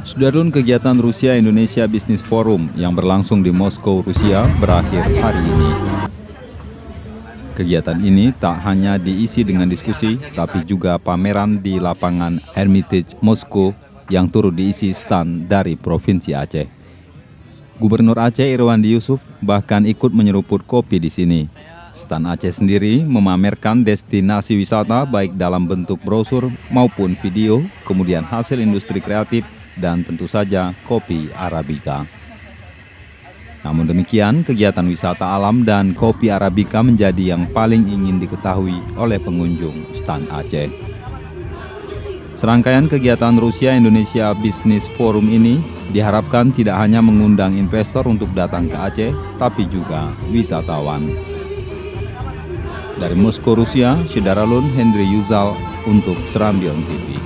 Sudarlun, kegiatan Rusia-Indonesia Business Forum yang berlangsung di Moskow, Rusia berakhir hari ini. Kegiatan ini tak hanya diisi dengan diskusi, tapi juga pameran di lapangan Hermitage Moskow yang turut diisi stan dari Provinsi Aceh. Gubernur Aceh Irwandi Yusuf bahkan ikut menyeruput kopi di sini. Stan Aceh sendiri memamerkan destinasi wisata baik dalam bentuk brosur maupun video, kemudian hasil industri kreatif, dan tentu saja kopi Arabica. Namun demikian, kegiatan wisata alam dan kopi Arabica menjadi yang paling ingin diketahui oleh pengunjung stan Aceh. Serangkaian kegiatan Rusia-Indonesia Business Forum ini diharapkan tidak hanya mengundang investor untuk datang ke Aceh, tapi juga wisatawan. Dari Moskow, Rusia, Sudarlun Henry Yuzal untuk Serambion TV.